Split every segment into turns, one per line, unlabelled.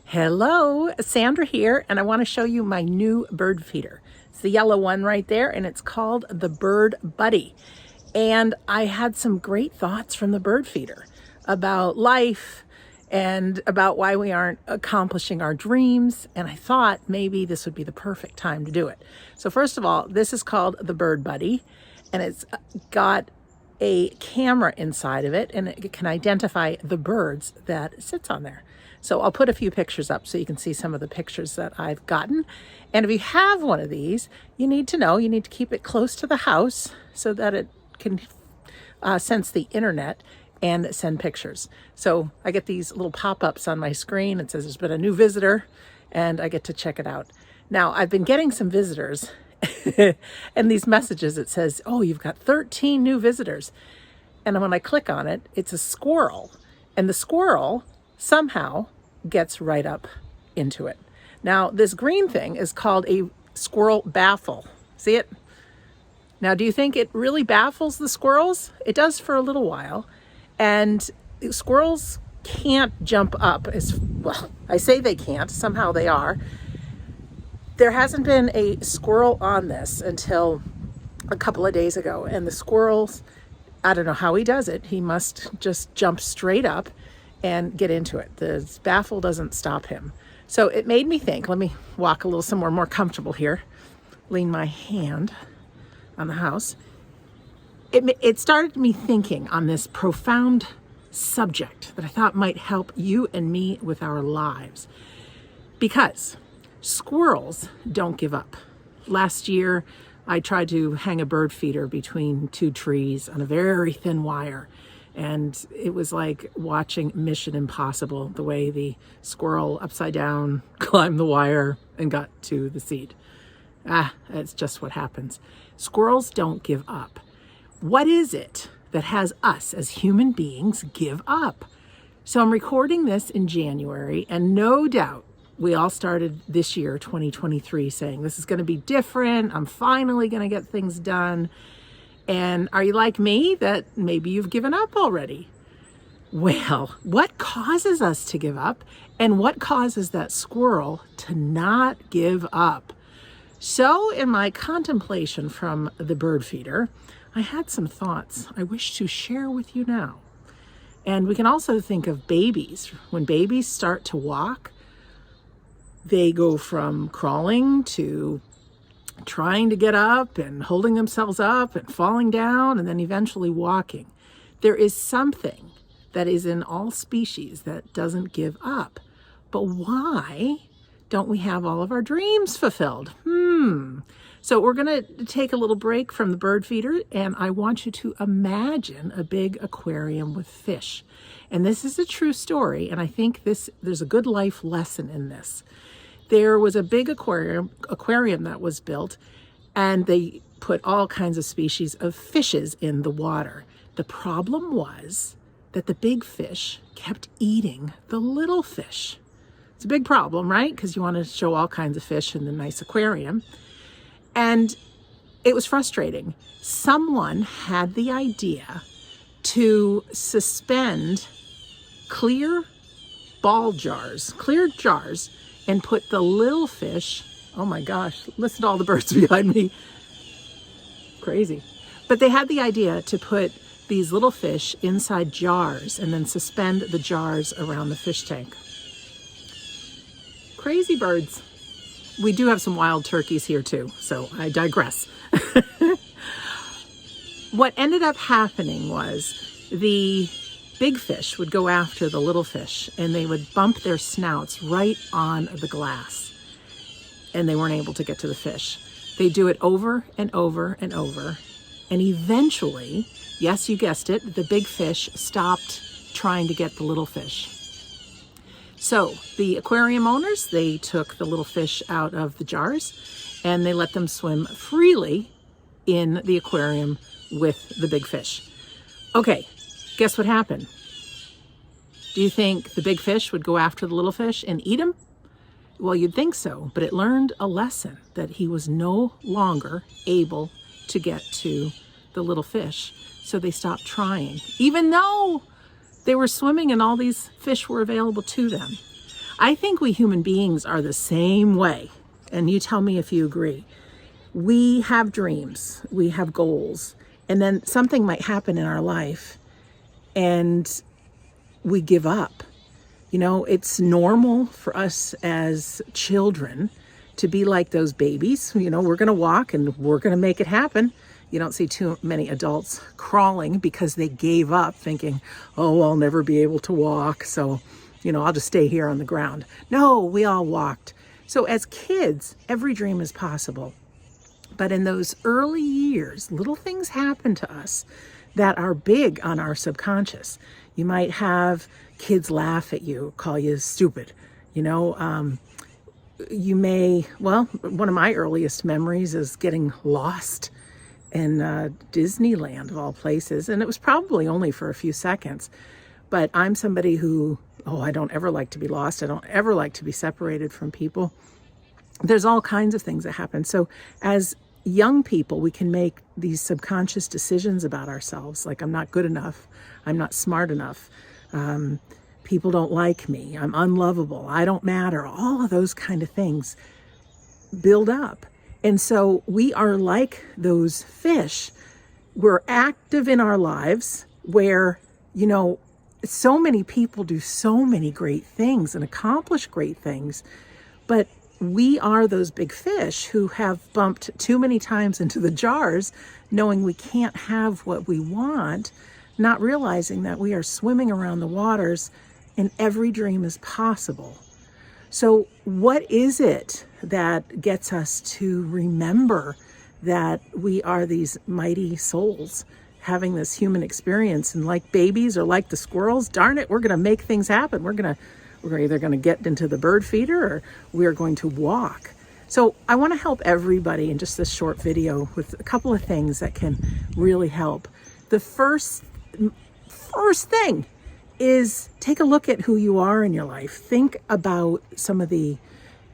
Hello, Sandra here, and I want to show you my new bird feeder. It's the yellow one right there, and it's called the Bird Buddy. And I had some great thoughts from the bird feeder about life and about why we aren't accomplishing our dreams. And I thought maybe this would be the perfect time to do it. So first of all, this is called the Bird Buddy, and it's got a camera inside of it, and it can identify the birds that sits on there. So I'll put a few pictures up so you can see some of the pictures that I've gotten. And if you have one of these, you need to keep it close to the house so that it can sense the internet and send pictures. So I get these little pop-ups on my screen. It says there's been a new visitor, and I get to check it out. Now, I've been getting some visitors and these messages, it says, oh, you've got 13 new visitors. And when I click on it, it's a squirrel. And the squirrel somehow gets right up into it. Now, this green thing is called a squirrel baffle. See it? Now, do you think it really baffles the squirrels? It does for a little while. And squirrels can't jump up as well. I say they can't, somehow they are. There hasn't been a squirrel on this until a couple of days ago. And the squirrels, I don't know how he does it. He must just jump straight up and get into it. The baffle doesn't stop him. So it made me think, let me walk a little somewhere more comfortable here, lean my hand on the house. It started me thinking on this profound subject that I thought might help you and me with our lives. Because squirrels don't give up. Last year, I tried to hang a bird feeder between two trees on a very thin wire. And it was like watching Mission Impossible, the way the squirrel upside down climbed the wire and got to the seed. It's just what happens. Squirrels don't give up. What is it that has us as human beings give up? So I'm recording this in January, and no doubt we all started this year, 2023, saying this is going to be different. I'm finally going to get things done. And are you like me, that maybe you've given up already? Well, what causes us to give up, and what causes that squirrel to not give up? So in my contemplation from the bird feeder, I had some thoughts I wish to share with you now. And we can also think of babies. When babies start to walk, they go from crawling to trying to get up and holding themselves up and falling down and then eventually walking. There is something that is in all species that doesn't give up. But why don't we have all of our dreams fulfilled? So we're going to take a little break from the bird feeder, and I want you to imagine a big aquarium with fish. And this is a true story, and I think there's a good life lesson in this. There was a big aquarium that was built, and they put all kinds of species of fishes in the water. The problem was that the big fish kept eating the little fish. It's a big problem, right? Because you want to show all kinds of fish in the nice aquarium. And it was frustrating. Someone had the idea to suspend clear jars, and put the little fish, oh my gosh, listen to all the birds behind me. Crazy. But they had the idea to put these little fish inside jars and then suspend the jars around the fish tank. Crazy birds. We do have some wild turkeys here too, so I digress. What ended up happening was the big fish would go after the little fish, and they would bump their snouts right on the glass, and they weren't able to get to the fish. They do it over and over and over, and eventually, yes, you guessed it, the big fish stopped trying to get the little fish. So the aquarium owners, they took the little fish out of the jars, and they let them swim freely in the aquarium with the big fish. Okay. Guess what happened? Do you think the big fish would go after the little fish and eat him? Well, you'd think so, but it learned a lesson that he was no longer able to get to the little fish. So they stopped trying, even though they were swimming and all these fish were available to them. I think we human beings are the same way. And you tell me if you agree. We have dreams, we have goals, and then something might happen in our life and we give up. You know, it's normal for us as children to be like those babies. You know, we're going to walk and we're going to make it happen. You don't see too many adults crawling because they gave up thinking, oh, I'll never be able to walk, so, you know, I'll just stay here on the ground. No, we all walked. So as kids, every dream is possible. But in those early years, little things happen to us that are big on our subconscious. You might have kids laugh at you, call you stupid. You know, you may, well, one of my earliest memories is getting lost in Disneyland of all places. And it was probably only for a few seconds. But I'm somebody who, I don't ever like to be lost. I don't ever like to be separated from people. There's all kinds of things that happen. So as young people, we can make these subconscious decisions about ourselves, like I'm not good enough, I'm not smart enough, people don't like me, I'm unlovable, I don't matter. All of those kind of things build up. And so we are like those fish. We're active in our lives where, you know, so many people do so many great things and accomplish great things, but we are those big fish who have bumped too many times into the jars, knowing we can't have what we want, not realizing that we are swimming around the waters and every dream is possible. So what is it that gets us to remember that we are these mighty souls having this human experience, and like babies or like the squirrels, darn it, we're going to make things happen. We're either going to get into the bird feeder or we are going to walk. So I want to help everybody in just this short video with a couple of things that can really help. The first thing is take a look at who you are in your life. Think about some of the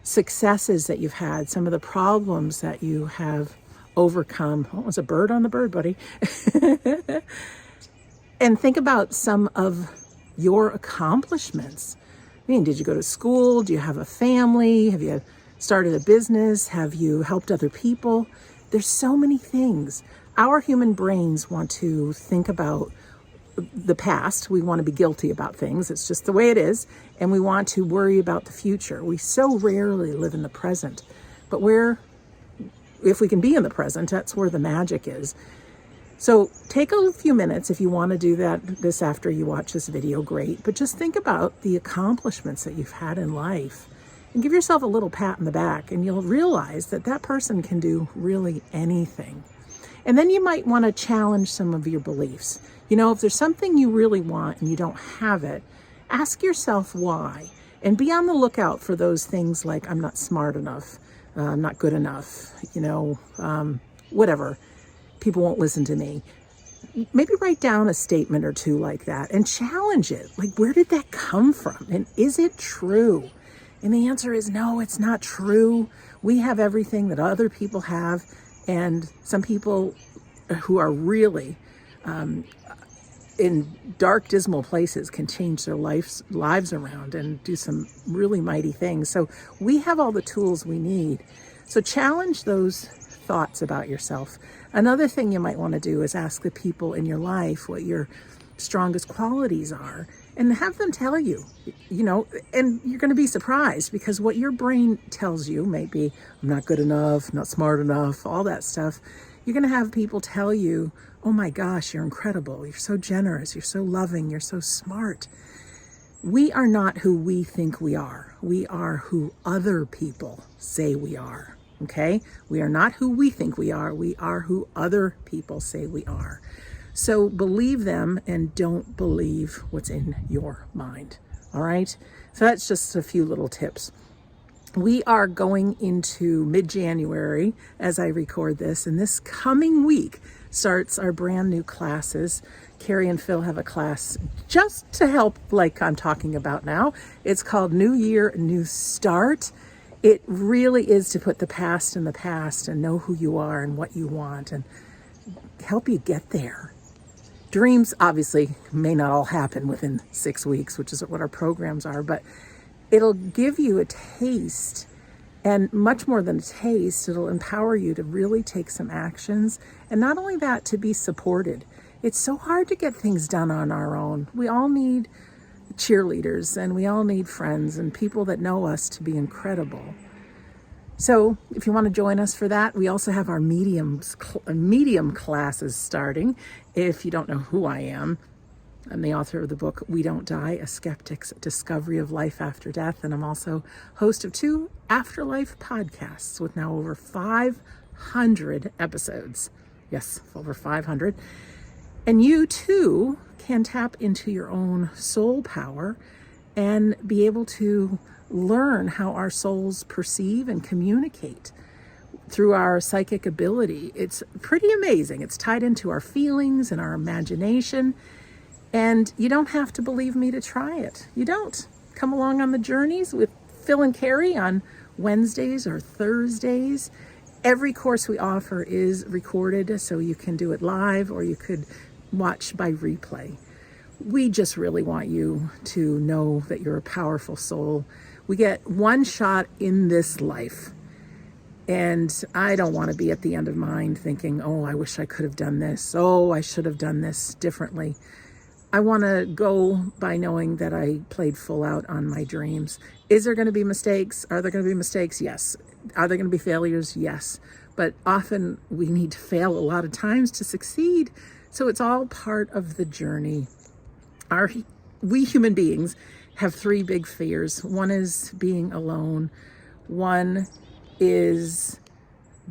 successes that you've had, some of the problems that you have overcome. Oh, there's a bird on the bird, buddy. And think about some of your accomplishments. I mean, did you go to school? Do you have a family? Have you started a business? Have you helped other people? There's so many things. Our human brains want to think about the past. We want to be guilty about things. It's just the way it is. And we want to worry about the future. We so rarely live in the present. But if we can be in the present, that's where the magic is. So take a few minutes if you want to do that this after you watch this video, great. But just think about the accomplishments that you've had in life and give yourself a little pat in the back, and you'll realize that that person can do really anything. And then you might want to challenge some of your beliefs. You know, if there's something you really want and you don't have it, ask yourself why, and be on the lookout for those things like I'm not smart enough, I'm not good enough, you know, whatever. People won't listen to me. Maybe write down a statement or two like that and challenge it. Like, where did that come from? And is it true? And the answer is no, it's not true. We have everything that other people have. And some people who are really in dark, dismal places can change their lives around and do some really mighty things. So we have all the tools we need. So challenge those thoughts about yourself. Another thing you might want to do is ask the people in your life what your strongest qualities are and have them tell you, you know, and you're going to be surprised because what your brain tells you may be, I'm not good enough, not smart enough, all that stuff. You're going to have people tell you, oh my gosh, you're incredible. You're so generous. You're so loving. You're so smart. We are not who we think we are. We are who other people say we are. Okay? We are not who we think we are. We are who other people say we are. So believe them and don't believe what's in your mind. All right? So that's just a few little tips. We are going into mid-January as I record this, and this coming week starts our brand new classes. Carrie and Phil have a class just to help, like I'm talking about now. It's called New Year, New Start. It really is to put the past in the past and know who you are and what you want and help you get there. Dreams obviously may not all happen within 6 weeks, which is what our programs are, but it'll give you a taste, and much more than a taste, it'll empower you to really take some actions. And not only that, to be supported. It's so hard to get things done on our own. We all need cheerleaders, and we all need friends and people that know us to be incredible. So if you want to join us for that, we also have our medium classes starting. If you don't know who I am, I'm the author of the book, We Don't Die, A Skeptic's Discovery of Life After Death. And I'm also host of 2 afterlife podcasts with now over 500 episodes. Yes, over 500. And you too can tap into your own soul power and be able to learn how our souls perceive and communicate through our psychic ability. It's pretty amazing. It's tied into our feelings and our imagination. And you don't have to believe me to try it. You don't. Come along on the journeys with Phil and Carrie on Wednesdays or Thursdays. Every course we offer is recorded, so you can do it live or you could watch by replay. We just really want you to know that you're a powerful soul. We get one shot in this life. And I don't want to be at the end of mine thinking, oh, I wish I could have done this. Oh, I should have done this differently. I want to go by knowing that I played full out on my dreams. Is there going to be mistakes? Are there going to be mistakes? Yes. Are there going to be failures? Yes. But often we need to fail a lot of times to succeed. So it's all part of the journey. We human beings have 3 big fears. One is being alone. One is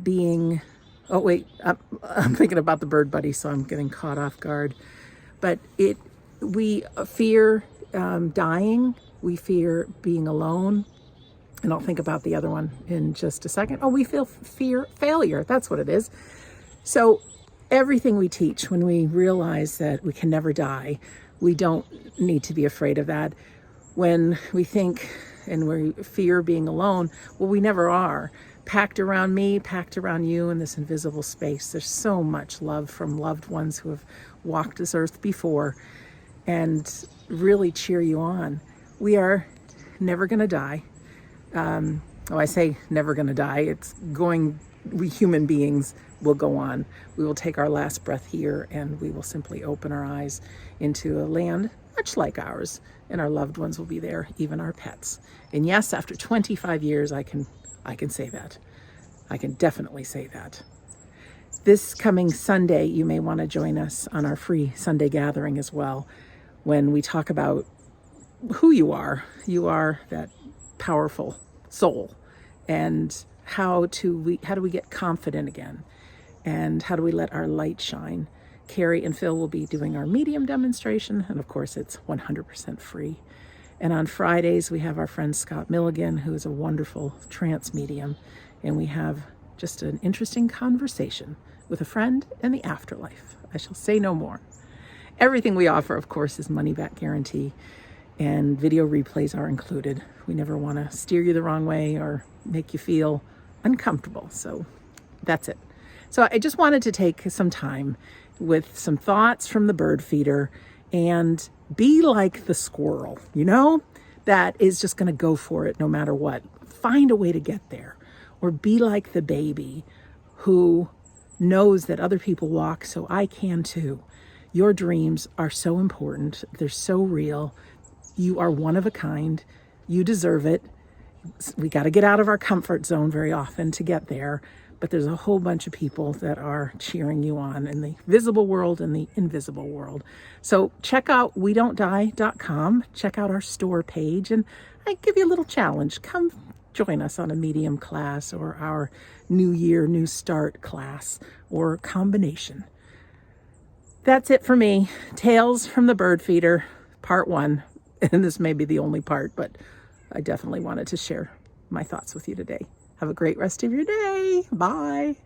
being, oh wait, I'm thinking about the bird buddy, so I'm getting caught off guard. But we fear dying. We fear being alone. And I'll think about the other one in just a second. Oh, we fear failure. That's what it is. So everything we teach, when we realize that we can never die, we don't need to be afraid of that. When we think and we fear being alone, well, we never are. Packed around me, packed around you in this invisible space. There's so much love from loved ones who have walked this earth before and really cheer you on. We are never going to die. I say never going to die. We human beings will go on. We will take our last breath here and we will simply open our eyes into a land much like ours, and our loved ones will be there, even our pets. And yes, after 25 years, I can say that. I can definitely say that. This coming Sunday, you may want to join us on our free Sunday gathering as well, when we talk about who you are. You are that powerful soul, and how do we get confident again, and how do we let our light shine. Carrie and Phil will be doing our medium demonstration, and of course it's 100% free. And on Fridays we have our friend Scott Milligan, who is a wonderful trance medium, and we have just an interesting conversation with a friend in the afterlife. I shall say no more. Everything we offer, of course, is money back guarantee, and video replays are included. We never want to steer you the wrong way or make you feel uncomfortable. So that's it. So I just wanted to take some time with some thoughts from the bird feeder and be like the squirrel, that is just going to go for it no matter what. Find a way to get there. Or be like the baby who knows that other people walk, so I can too. Your dreams are so important. They're so real. You are one of a kind. You deserve it. We got to get out of our comfort zone very often to get there. But there's a whole bunch of people that are cheering you on in the visible world and the invisible world. So check out wedon'tdie.com. Check out our store page, and I give you a little challenge. Come join us on a medium class or our New Year, New Start class or combination. That's it for me. Tales from the Bird Feeder, part 1. And this may be the only part, but I definitely wanted to share my thoughts with you today. Have a great rest of your day. Bye.